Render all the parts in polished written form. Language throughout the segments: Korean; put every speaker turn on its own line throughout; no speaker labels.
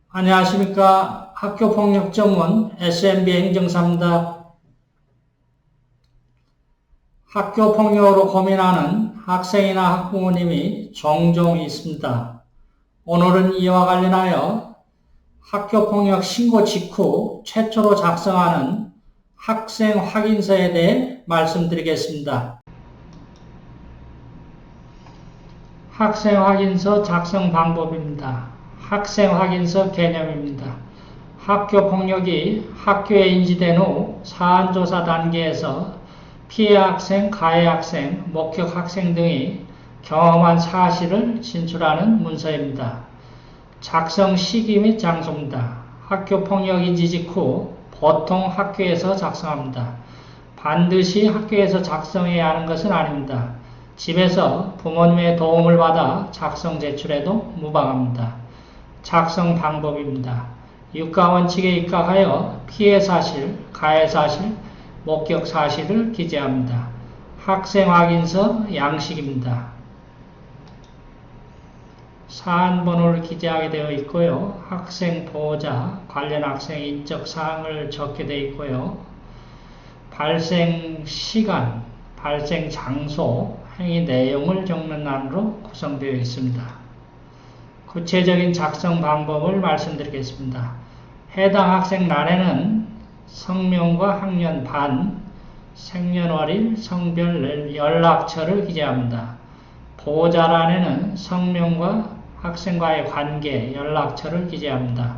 안녕하십니까. 학교폭력 전문 SMB 행정사입니다. 학교폭력으로 고민하는 학생이나 학부모님이 종종 있습니다. 오늘은 이와 관련하여 학교폭력 신고 직후 최초로 작성하는 학생 확인서에 대해 말씀드리겠습니다. 학생 확인서 작성 방법입니다. 학생 확인서 개념입니다. 학교 폭력이 학교에 인지된 후 사안조사 단계에서 피해 학생, 가해 학생, 목격 학생 등이 경험한 사실을 진술하는 문서입니다. 작성 시기 및 장소입니다. 학교 폭력 인지 직후 보통 학교에서 작성합니다. 반드시 학교에서 작성해야 하는 것은 아닙니다. 집에서 부모님의 도움을 받아 작성 제출해도 무방합니다. 작성 방법입니다. 유가원칙에 입각하여 피해 사실, 가해 사실, 목격 사실을 기재합니다. 학생 확인서 양식입니다. 사안 번호를 기재하게 되어 있고요. 학생 보호자, 관련 학생 인적 사항을 적게 되어 있고요. 발생 시간, 발생 장소, 행위 내용을 적는欄으로 구성되어 있습니다. 구체적인 작성 방법을 말씀드리겠습니다. 해당 학생欄에는 성명과 학년, 반, 생년월일, 성별, 연락처를 기재합니다. 보호자란에는 성명과 학생과의 관계, 연락처를 기재합니다.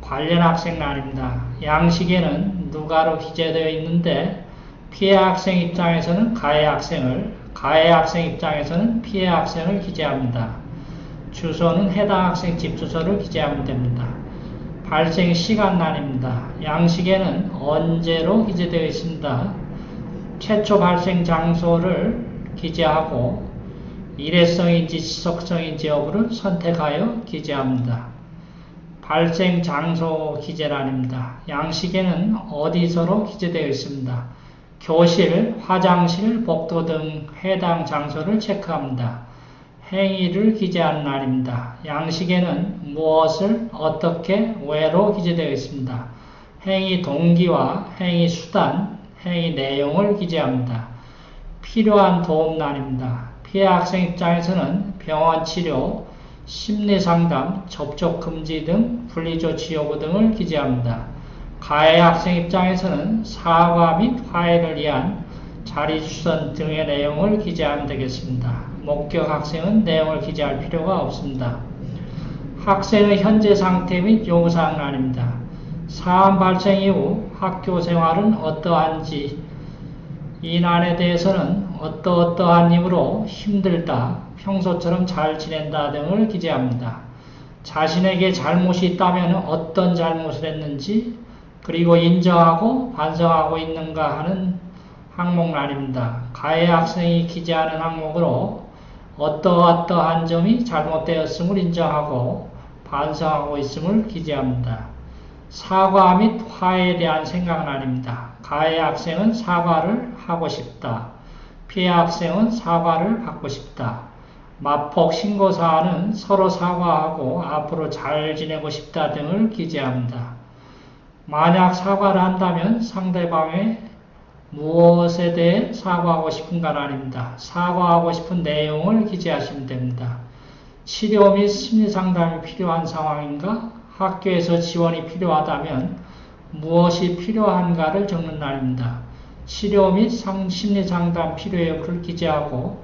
관련 학생란입니다. 양식에는 누가로 기재되어 있는데 피해 학생 입장에서는 가해 학생을, 가해 학생 입장에서는 피해 학생을 기재합니다. 주소는 해당 학생 집 주소를 기재하면 됩니다. 발생 시간란입니다. 양식에는 언제로 기재되어 있습니다. 최초 발생 장소를 기재하고 일회성인지 지속성인지 여부를 선택하여 기재합니다. 발생 장소 기재란입니다. 양식에는 어디서로 기재되어 있습니다. 교실, 화장실, 복도 등 해당 장소를 체크합니다. 행위를 기재하는 날입니다. 양식에는 무엇을, 어떻게, 왜로 기재되어 있습니다. 행위 동기와 행위 수단, 행위 내용을 기재합니다. 필요한 도움란입니다. 피해 학생 입장에서는 병원 치료, 심리상담, 접촉금지 등 분리조치 요구 등을 기재합니다. 가해 학생 입장에서는 사과 및 화해를 위한 자리주선 등의 내용을 기재하면 되겠습니다. 목격 학생은 내용을 기재할 필요가 없습니다. 학생의 현재 상태 및 요구사항란입니다. 사안 발생 이후 학교 생활은 어떠한지, 이 난에 대해서는 어떠한 이유로 힘들다, 평소처럼 잘 지낸다 등을 기재합니다. 자신에게 잘못이 있다면 어떤 잘못을 했는지, 그리고 인정하고 반성하고 있는가 하는 항목란입니다. 가해 학생이 기재하는 항목으로 어떠한 점이 잘못되었음을 인정하고 반성하고 있음을 기재합니다. 사과 및 화해에 대한 생각란입니다. 가해 학생은 사과를 하고 싶다. 피해 학생은 사과를 받고 싶다. 마폭 신고사안은 서로 사과하고 앞으로 잘 지내고 싶다 등을 기재합니다. 만약 사과를 한다면 상대방의 무엇에 대해 사과하고 싶은가란입니다. 사과하고 싶은 내용을 기재하시면 됩니다. 치료 및 심리상담이 필요한 상황인가? 학교에서 지원이 필요하다면 무엇이 필요한가를 적는 날입니다. 치료 및 심리상담 필요 여부를 기재하고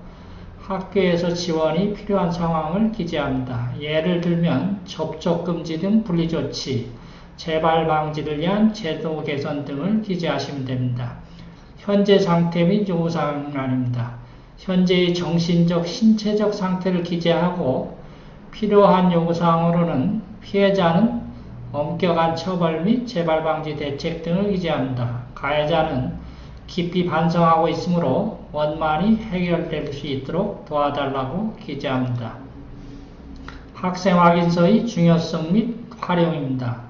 학교에서 지원이 필요한 상황을 기재합니다. 예를 들면 접촉금지 등 분리조치, 재발 방지를 위한 제도 개선 등을 기재하시면 됩니다. 현재 상태 및 요구사항란입니다. 현재의 정신적, 신체적 상태를 기재하고 필요한 요구사항으로는 피해자는 엄격한 처벌 및 재발 방지 대책 등을 기재합니다. 가해자는 깊이 반성하고 있으므로 원만히 해결될 수 있도록 도와달라고 기재합니다. 학생 확인서의 중요성 및 활용입니다.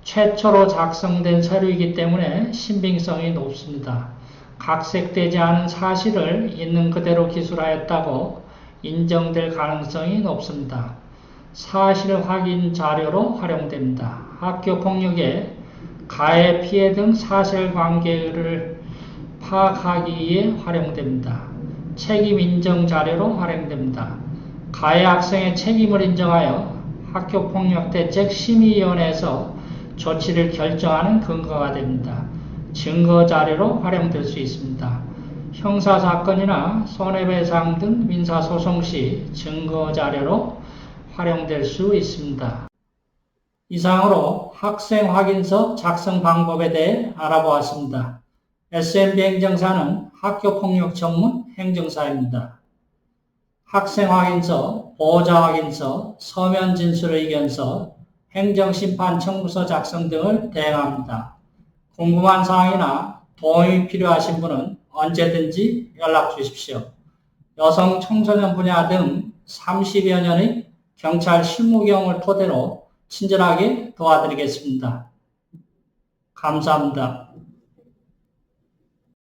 최초로 작성된 서류이기 때문에 신빙성이 높습니다. 각색되지 않은 사실을 있는 그대로 기술하였다고 인정될 가능성이 높습니다. 사실 확인 자료로 활용됩니다. 학교 폭력의 가해, 피해 등 사실관계를 파악하기 위해 활용됩니다. 책임 인정 자료로 활용됩니다. 가해 학생의 책임을 인정하여 학교폭력대책심의위원회에서 조치를 결정하는 근거가 됩니다. 증거 자료로 활용될 수 있습니다. 형사사건이나 손해배상 등 민사소송 시 증거 자료로 활용될 수 있습니다. 이상으로 학생 확인서 작성 방법에 대해 알아보았습니다. SMB 행정사는 학교폭력 전문 행정사입니다. 학생 확인서, 보호자 확인서, 서면 진술 의견서, 행정심판 청구서 작성 등을 대행합니다. 궁금한 사항이나 도움이 필요하신 분은 언제든지 연락 주십시오. 여성 청소년 분야 등 30여 년의 경찰 실무 경험을 토대로 친절하게 도와드리겠습니다. 감사합니다.